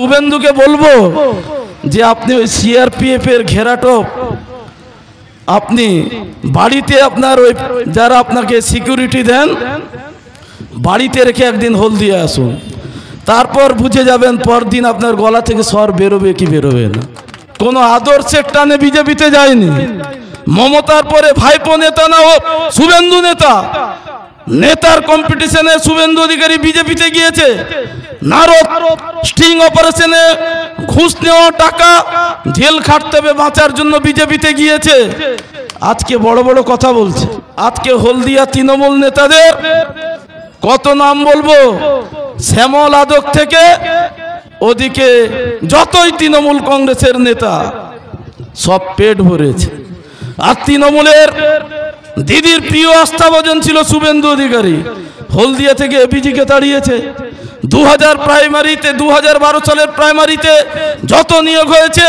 শুভেন্দুকে বলবো যে আপনি ওই সিআরপিএফ এর ঘেরাটোপ আপনি বাড়িতে আপনার ওই যারা আপনাকে সিকিউরিটি দেন বাড়িতে রেখে একদিন হলদিয়া আসুন, তারপর বুঝে যাবেন পরদিন আপনার গলা থেকে স্বর বেরোবে কি বেরোবে না। কোনো আদর্শের টানে বিজেপিতে যায়নি। মমতার পরে ভাইপো নেতা না ও শুভেন্দু নেতা, নেতার কম্পিটিশনে শুভেন্দু অধিকারী বিজেপিতে গিয়েছে। নারদ স্টিং অপারেশনে ঘুষ নেওয়া টাকা জেল খাটতে হবে বাঁচার জন্য বিজেপিতে গিয়েছে। আজকে বড় বড় কথা বলছে। আজকে হলদিয়া তৃণমূল নেতাদের কত নাম বলবো, শ্যামল আদক থেকে ওদিকে যতই তৃণমূল কংগ্রেসের নেতা সব পেট ভরেছে। আর তৃণমূলের দিদির প্রিয় আস্থাভাজন ছিল শুভেন্দু অধিকারী, হলদিয়া থেকে এপিজিকে তাড়িয়েছে। 2012 সালের প্রাইমারিতে যত নিয়োগ হয়েছে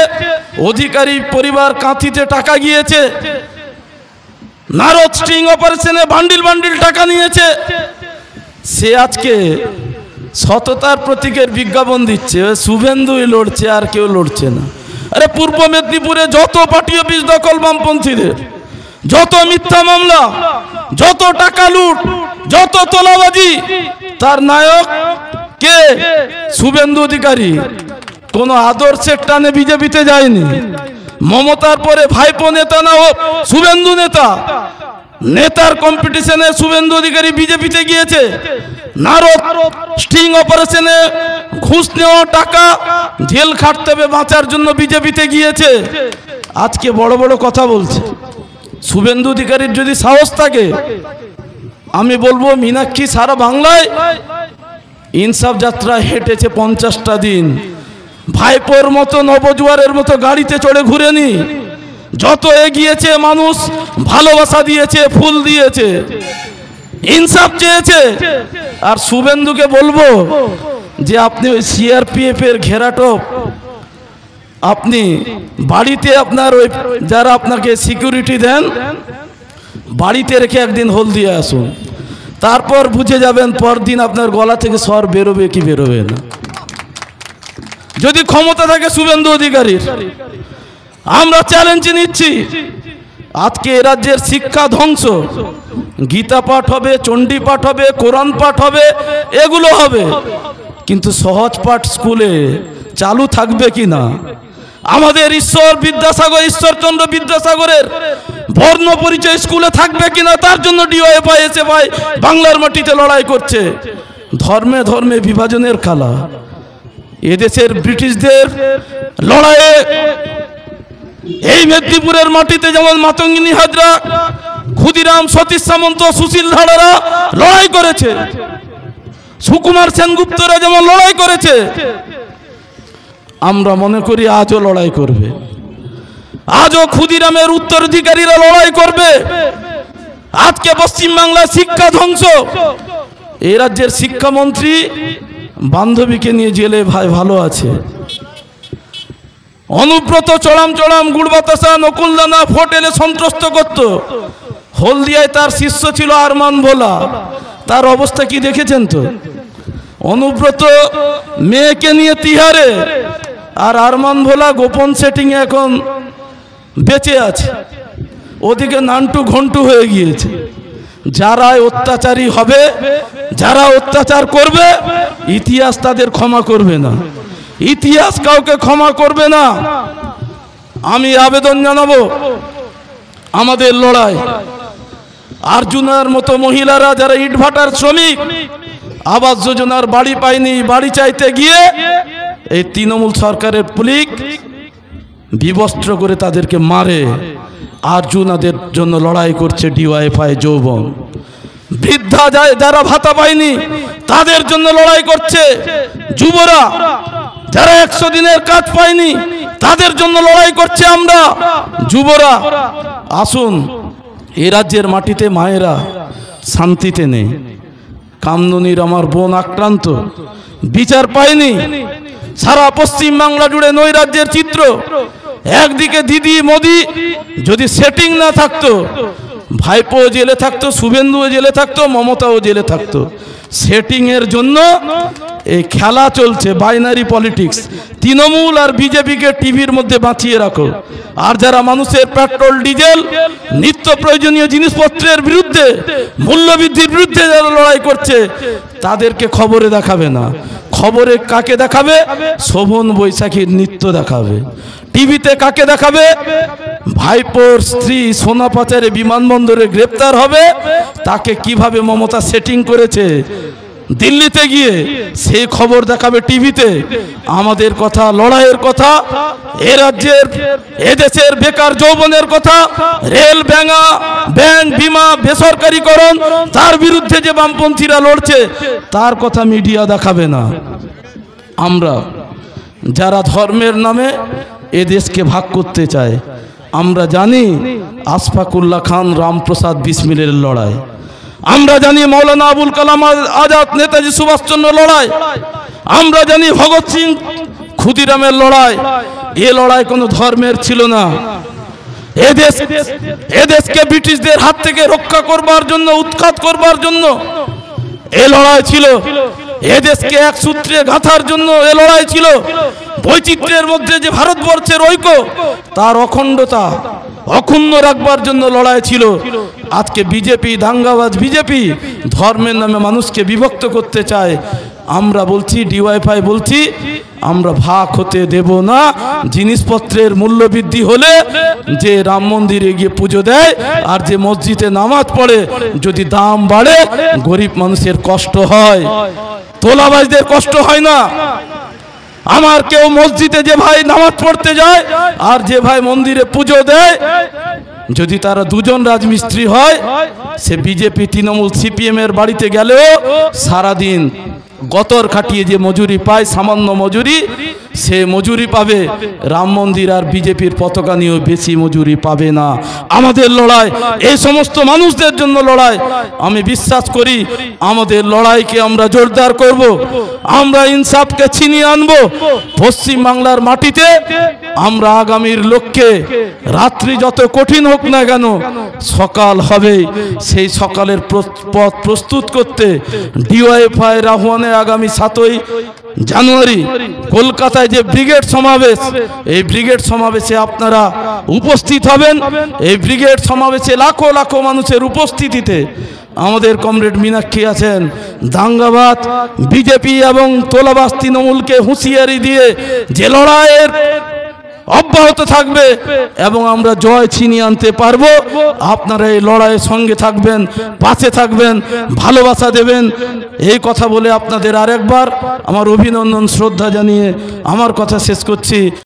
অধিকারী পরিবার কাঁথিতে টাকা গিয়েছে। নারদ স্টিং অপারেশনে বান্ডিল বান্ডিল টাকা নিয়েছে। সে আজকে সততার প্রতীকের বিজ্ঞাপন দিচ্ছে, শুভেন্দুই লড়ছে আর কেউ লড়ছে না। আরে পূর্ব মেদিনীপুরে যত পার্টি অফিস দখল বামপন্থীদের, যত মিথ্যা মামলা, যত টাকা লুট, যত তোলাবাজি, তার নায়ক কে? শুভেন্দু অধিকারী। কোন আদর্শের টানে বিজেপিতে যায়নি। মমতার পরে ভাইপো নেতা না ও শুভেন্দু নেতা, নেতার কম্পিটিশনে শুভেন্দু অধিকারী বিজেপিতে গিয়েছে। নারদ স্টিং অপারেশনে ঘুষ নেওয়া টাকা জেল খাটতে হবে বাঁচার জন্য বিজেপিতে গিয়েছে। আজকে বড় বড় কথা বলছে। শুভেন্দু অধিকারীর যদি সাহস থাকে, আমি বলবো মীনাক্ষী সারা বাংলায় ইনসাফ যাত্রা হেঁটেছে 50টা দিন। ভাইপোর মতো নবজুয়ারের মতো গাড়িতে চড়ে ঘুরেনি। যত এগিয়েছে মানুষ ভালোবাসা দিয়েছে, ফুল দিয়েছে, ইনসাফ চেয়েছে। আর শুভেন্দুকে বলবো যে আপনি ওই সিআরপিএফ এর ঘেরাটোপ আপনি বাড়িতে আপনার ওই যারা আপনাকে সিকিউরিটি দেন বাড়িতে রেখে একদিন হলদিয়া আসুন, তারপর বুঝে যাবেন পরদিন আপনার গলা থেকে স্বর বেরোবে কি বেরোবে না। যদি ক্ষমতা থাকে শুভেন্দু অধিকারীর, আমরা চ্যালেঞ্জ নিচ্ছি। আজকে এ রাজ্যের শিক্ষা ধ্বংস। গীতা পাঠ হবে, চণ্ডী পাঠ হবে, কোরআন পাঠ হবে, এগুলো হবে, কিন্তু সহজ পাঠ স্কুলে চালু থাকবে কি না? আমাদের ঈশ্বরচন্দ্র বিদ্যাসাগরের বর্ণ পরিচয় স্কুলে থাকবে কিনা, তার জন্য ডিওএফআই এসএফআই বাংলার মাটিতে লড়াই করছে। ধর্মে ধর্মে বিভাজনের খেলা। এদেশের ব্রিটিশদের লড়াইয়ে এই মেদিনীপুরের মাটিতে যেমন মাতঙ্গিনী হাজরা, ক্ষুদিরাম, সতীশ সামন্ত, সুশীল ধারারা লড়াই করেছে, সুকুমার সেনগুপ্তরা যেমন লড়াই করেছে, আমরা মনে করি আজও লড়াই করবে। আজও ক্ষুদিরামের উত্তরাধিকারীরা লড়াই করবে। আজকে পশ্চিমবাংলার শিক্ষা ধ্বংস। এই রাজ্যের শিক্ষামন্ত্রী বান্ধবীকে নিয়ে জেলে ভাই ভালো আছে। অনুব্রত চড়াম চড়াম গুড় বাতাসা নকুলদানা ভোট এলে সন্ত্রস্ত করত। হলদিয়ায় তার শিষ্য ছিল আরমান ভোলা, তার অবস্থা কি দেখেছেন তো? অনুব্রত মেয়েকে নিয়ে তিহারে, আর আরমান ভোলা গোপন সেটিং এখন বেঁচে আছে। ওদিকে নান্টু ঘন্টু হয়ে গিয়েছে। যারা অত্যাচারী হবে, যারা অত্যাচার করবে, ইতিহাস তাদের ক্ষমা করবে না। ইতিহাস কাউকে ক্ষমা করবে না। আমি আবেদন জানাবো, আমাদের লড়াই আর্জুনার মতো মহিলারা যারা ইটভাটার শ্রমিক, আবাস যোজনার বাড়ি পায়নি, বাড়ি চাইতে গিয়ে এই তৃণমূল সরকারের পুলিশ বিবস্ত্র করে তাদেরকে মারে। আর্জুনাদের জন্য লড়াই করছে ডিওয়াইফাই যৌবন। বৃদ্ধা যারা ভাতা পায়নি তাদের জন্য লড়াই করছে যুবরা। যারা 100 দিনের কাজ পায়নি তাদের জন্য লড়াই করছে আমরা যুবরা। আসুন, এ রাজ্যের মাটিতে মায়েরা শান্তিতে নেই। কামদুনির আমার বোন আক্রান্ত, বিচার পায়নি। সারা পশ্চিম বাংলা জুড়ে নৈরাজ্যের চিত্র। একদিকে দিদি মোদি, যদি সেটিং না থাকতো ভাইপো জেলে থাকতো, শুভেন্দুও জেলে থাকতো, মমতাও জেলে থাকতো। সেটিংয়ের জন্য এই খেলা চলছে, বাইনারি পলিটিক্স। তৃণমূল আর বিজেপিকে টিভির মধ্যে বাঁচিয়ে রাখো, আর যারা মানুষের পেট্রোল ডিজেল নিত্য প্রয়োজনীয় জিনিসপত্রের বিরুদ্ধে, মূল্যবৃদ্ধির বিরুদ্ধে যারা লড়াই করছে তাদেরকে খবরে দেখাবে না। খবরে কাকে দেখাবে? শোভন বৈশাখীর নৃত্য দেখাবে। টিভিতে কাকে দেখাবে? ভাইপোর স্ত্রী সোনা পাচারে বিমানবন্দরে গ্রেপ্তার হবে, তাকে কিভাবে মমতা সেটিং করেছে দিল্লিতে গিয়ে, সেই খবর দেখাবে টিভিতে। আমাদের কথা, লড়াইয়ের কথা, এ রাজ্যের এদেশের বেকার যৌবনের কথা, রেল ব্যাঙা ব্যাংক বিমা বেসরকারীকরণ, তার বিরুদ্ধে যে বামপন্থীরা লড়ছে তার কথা মিডিয়া দেখাবে না। আমরা যারা ধর্মের নামে এ দেশকে ভাগ করতে চায়, আমরা জানি আশফাকুল্লাহ খান, রামপ্রসাদ বিসমিলের লড়াই, আমরা জানি মৌলানা আবুল কালাম আজাদ, নেতাজি সুভাষচন্দ্র লড়াই, আমরা জানি ভগৎ সিং ক্ষুদিরামের লড়াই। এ লড়াই কোনো ধর্মের ছিল না। এদেশকে ব্রিটিশদের হাত থেকে রক্ষা করবার জন্য, উৎখাত করবার জন্য এ লড়াই ছিল। এদেশকে এক সূত্রে গাঁথার জন্য এ লড়াই ছিল। বৈচিত্র্যের মধ্যে যে ভারতবর্ষের ঐক্য, তার অখণ্ডতা অক্ষুণ্ণ রাখবার জন্য লড়াই ছিল। আজকে বিজেপি, দাঙ্গাবাজ বিজেপি ধর্মের নামে মানুষকে বিভক্ত করতে চায়। আমরা বলছি, ডিওয়াইফাই বলছি, আমরা ভাগ হতে দেব না। জিনিসপত্রের মূল্য বৃদ্ধি হলে যে রাম মন্দিরে গিয়ে পুজো দেয় আর যে মসজিদে নামাজ পড়ে, যদি দাম বাড়ে গরিব মানুষের কষ্ট হয়, তোলাবাজদের কষ্ট হয় না। আমার কেউ মসজিদে যে ভাই নামাজ পড়তে যায় আর যে ভাই মন্দিরে পুজো দেয়, যদি তারা দুজন রাজমিস্ত্রি হয়, সে বিজেপি, তৃণমূল, সিপিএম এর বাড়িতে গেলেও সারাদিন গতর খাটিয়ে যে মজুরি পায়, সামান্য মজুরি, সে মজুরি পাবে। রাম মন্দির আর বিজেপির পতাকা নিয়েও বেশি মজুরি পাবে না। আমাদের লড়াই এই সমস্ত মানুষদের জন্য লড়াই। আমি বিশ্বাস করি আমাদের লড়াইকে আমরা জোরদার করব, আমরা ইনসাফকে ছিনিয়ে আনবো। পশ্চিম বাংলার মাটিতে আমরা আগামীর লক্ষ্যে, রাত্রি যত কঠিন হোক না কেন, সকাল হবে। সেই সকালের পথ প্রস্তুত করতে ডিওয়াইফাই আহ্বানে আগামী 7ই জানুয়ারি কলকাতায় যে ব্রিগেড সমাবেশ, এই ব্রিগেড সমাবেশে আপনারা উপস্থিত হবেন। এই ব্রিগেড সমাবেশে লাখো লাখো মানুষের উপস্থিতিতে আমাদের কমরেড মীনাক্ষী আছেন। দাঙ্গাবাদ বিজেপি এবং তোলাবাজ তৃণমূলকে হুঁশিয়ারি দিয়ে যে লড়াইয়ের অব্যাহত থাকবে এবং আমরা জয় ছিনিয়ে আনতে পারবো। আপনারা এই লড়াইয়ের সঙ্গে থাকবেন, পাশে থাকবেন, ভালোবাসা দেবেন। এই কথা বলে আপনাদের আরেকবার আমার অভিনন্দন, শ্রদ্ধা জানিয়ে আমার কথা শেষ করছি।